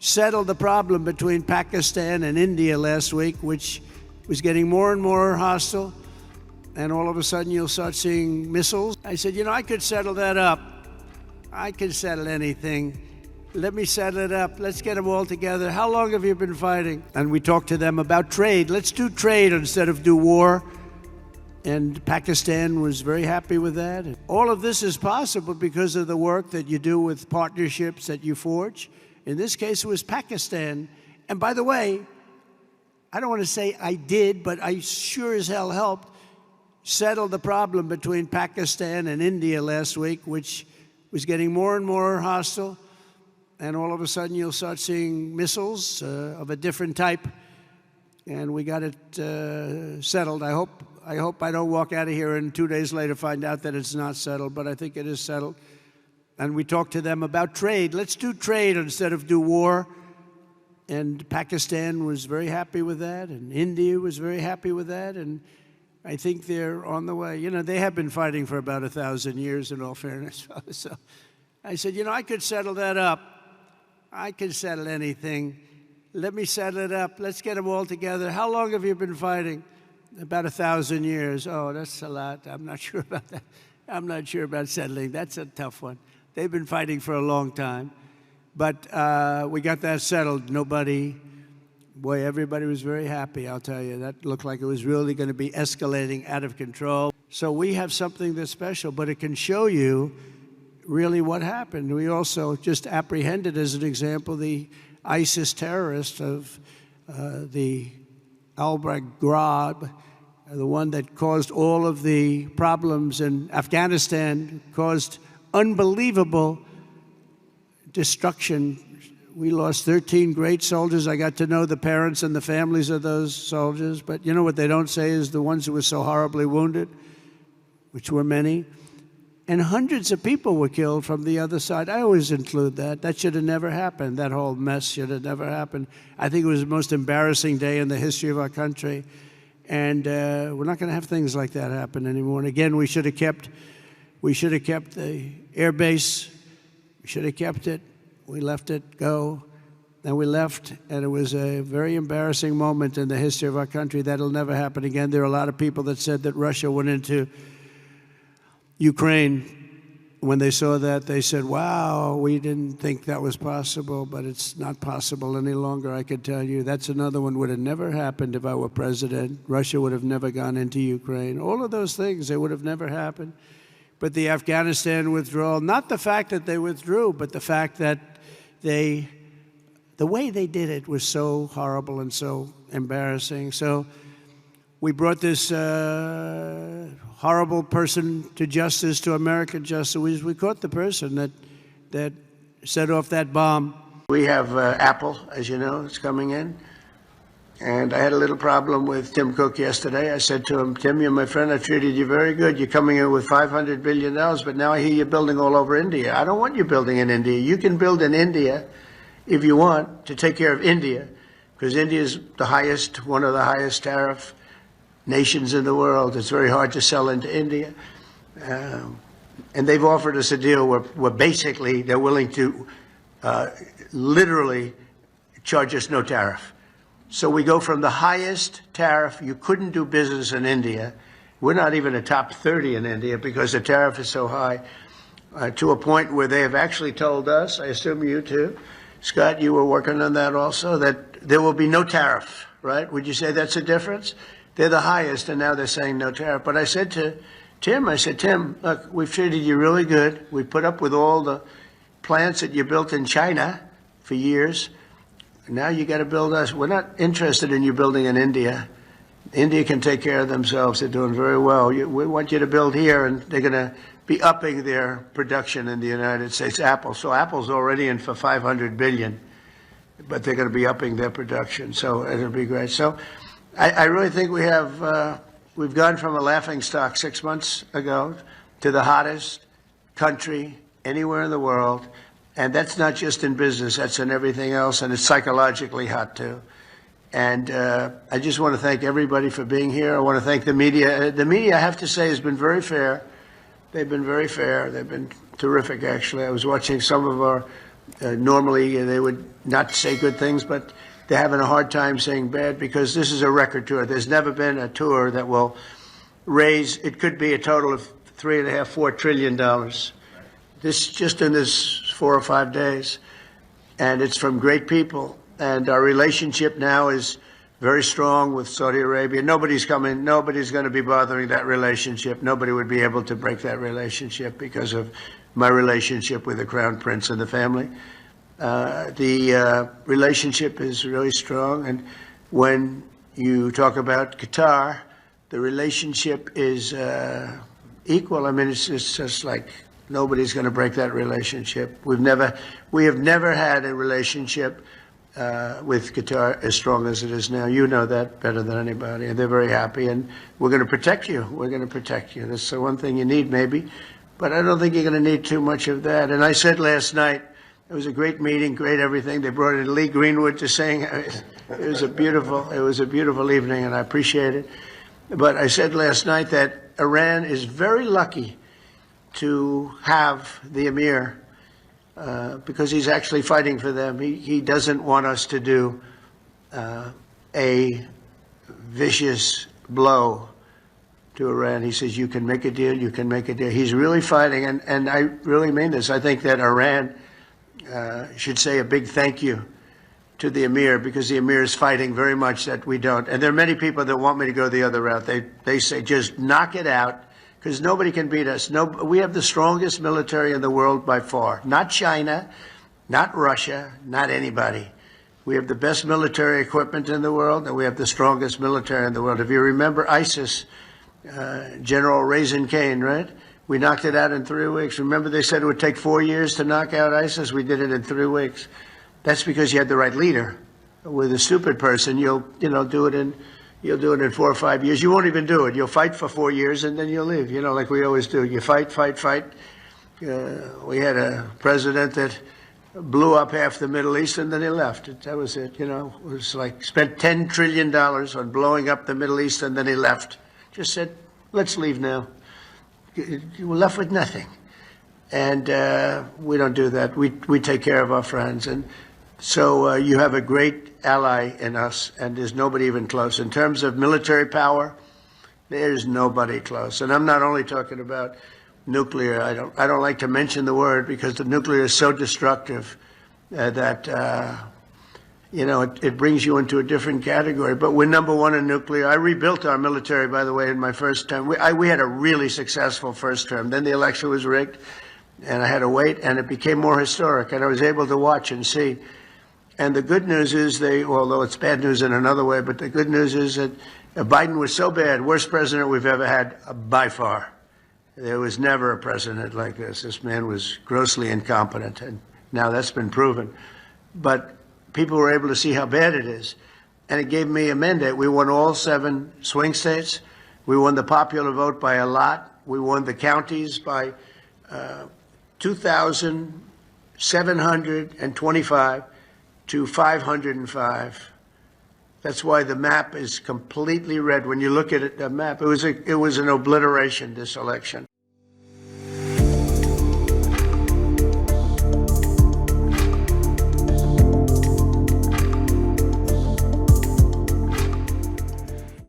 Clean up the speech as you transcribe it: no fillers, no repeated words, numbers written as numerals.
settled the problem between Pakistan and India last week, which was getting more and more hostile. And all of a sudden you'll start seeing missiles. I said, I could settle that up. I can settle anything. Let me settle it up. Let's get them all together. How long have you been fighting? And we talked to them about trade. Let's do trade instead of do war. And Pakistan was very happy with that. All of this is possible because of the work that you do with partnerships that you forge. In this case, it was Pakistan. And by the way, I don't want to say I did, but I sure as hell helped settle the problem between Pakistan and India last week, which was getting more and more hostile. And all of a sudden you'll start seeing missiles of a different type. And we got it settled. I hope I don't walk out of here and 2 days later find out that it's not settled, but I think it is settled. And we talked to them about trade. Let's do trade instead of do war. And Pakistan was very happy with that, and India was very happy with that, and I think they're on the way. They have been fighting for about 1,000 years, in all fairness. So I said, I could settle that up. I can settle anything. Let me settle it up. Let's get them all together. How long have you been fighting? About 1,000 years. Oh, that's a lot. I'm not sure about that. I'm not sure about settling. That's a tough one. They've been fighting for a long time. But we got that settled. Everybody was very happy, I'll tell you. That looked like it was really going to be escalating out of control. So we have something that's special, but it can show you really what happened. We also just apprehended, as an example, the ISIS terrorist of the Al-Baghdad, the one that caused all of the problems in Afghanistan, caused unbelievable destruction. We lost 13 great soldiers. I got to know the parents and the families of those soldiers. But what they don't say is the ones who were so horribly wounded, which were many. And hundreds of people were killed from the other side. I always include that. That should have never happened. That whole mess should have never happened. I think it was the most embarrassing day in the history of our country. And we're not going to have things like that happen anymore. And again, we should have kept the air base. We should have kept it. We let it go. Then we left, and it was a very embarrassing moment in the history of our country. That'll never happen again. There are a lot of people that said that Russia went into Ukraine. When they saw that, they said, wow, we didn't think that was possible, but it's not possible any longer, I could tell you. That's another one would have never happened if I were president. Russia would have never gone into Ukraine. All of those things, they would have never happened. But the Afghanistan withdrawal, not the fact that they withdrew, but the fact that the way they did it was so horrible and so embarrassing. So we brought this horrible person to justice, to American justice. We caught the person that set off that bomb. We have Apple, as you know, it's coming in. And I had a little problem with Tim Cook yesterday. I said to him, Tim, you're my friend. I treated you very good. You're coming in with $500 billion, but now I hear you're building all over India. I don't want you building in India. You can build in India if you want to take care of India, because India is one of the highest tariff nations in the world. It's very hard to sell into India. And they've offered us a deal where basically they're willing to literally charge us no tariff. So we go from the highest tariff, you couldn't do business in India, we're not even a top 30 in India because the tariff is so high, to a point where they have actually told us, I assume you too, Scott, you were working on that also, that there will be no tariff, right? Would you say that's a difference? They're the highest, and now they're saying no tariff. But I said to Tim, look, we've treated you really good. We put up with all the plants that you built in China for years. Now you got to build us. We're not interested in you building in India. India can take care of themselves. They're doing very well. We want you to build here, and they're going to be upping their production in the United States. Apple. So Apple's already in for $500 billion, but they're going to be upping their production. So it'll be great. So I really think we've gone from a laughingstock 6 months ago to the hottest country anywhere in the world. And that's not just in business, that's in everything else, and it's psychologically hot too. And I just want to thank everybody for being here. I want to thank the media. The media, I have to say, has been very fair. They've been very fair. They've been terrific, actually. I was watching some of our Normally, they would not say good things, but they're having a hard time saying bad because this is a record tour. There's never been a tour that will raise, it could be a total of $3.5–4 trillion. This just in this 4 or 5 days. And it's from great people. And our relationship now is very strong with Saudi Arabia. Nobody's going to be bothering that relationship. Nobody would be able to break that relationship because of my relationship with the Crown Prince and the family. The relationship is really strong. And when you talk about Qatar, the relationship is equal. I mean, it's just like nobody's going to break that relationship. We have never had a relationship with Qatar as strong as it is now. You know that better than anybody. And they're very happy. And we're going to protect you. We're going to protect you. That's the one thing you need, maybe. But I don't think you're going to need too much of that. And I said last night, it was a great meeting, great everything. They brought in Lee Greenwood to sing. It was a beautiful evening, and I appreciate it. But I said last night that Iran is very lucky to have the Emir because he's actually fighting for them. He doesn't want us to do a vicious blow to Iran. He says, you can make a deal, you can make a deal. He's really fighting, and I really mean this. I think that Iran should say a big thank you to the Emir, because the Emir is fighting very much that we don't. And there are many people that want me to go the other route. They say, just knock it out, because nobody can beat us. We have the strongest military in the world by far. Not China, not Russia, not anybody. We have the best military equipment in the world, and we have the strongest military in the world. If you remember ISIS, General Raisin Kane, right? We knocked it out in 3 weeks. Remember they said it would take 4 years to knock out ISIS? We did it in 3 weeks. That's because you had the right leader. With a stupid person, you'll do it in 4 or 5 years. You won't even do it. You'll fight for 4 years and then you'll leave. Like we always do. You fight. We had a president that blew up half the Middle East and then he left. That was it. It was like spent $10 trillion on blowing up the Middle East and then he left. Just said, let's leave now. We're left with nothing. And we don't do that. We take care of our friends. And so you have a great ally in us, and there's nobody even close. In terms of military power, there's nobody close. And I'm not only talking about nuclear. I don't like to mention the word because the nuclear is so destructive that it brings you into a different category. But we're number one in nuclear. I rebuilt our military, by the way, in my first term. We had a really successful first term. Then the election was rigged, and I had to wait, and it became more historic, and I was able to watch and see. And the good news is although it's bad news in another way, but the good news is that Biden was so bad, worst president we've ever had by far. There was never a president like this. This man was grossly incompetent, and now that's been proven. But people were able to see how bad it is. And it gave me a mandate. We won all 7 swing states. We won the popular vote by a lot. We won the counties by 2,725 to 505. That's why the map is completely red. When you look at it, the map, it was an obliteration, this election.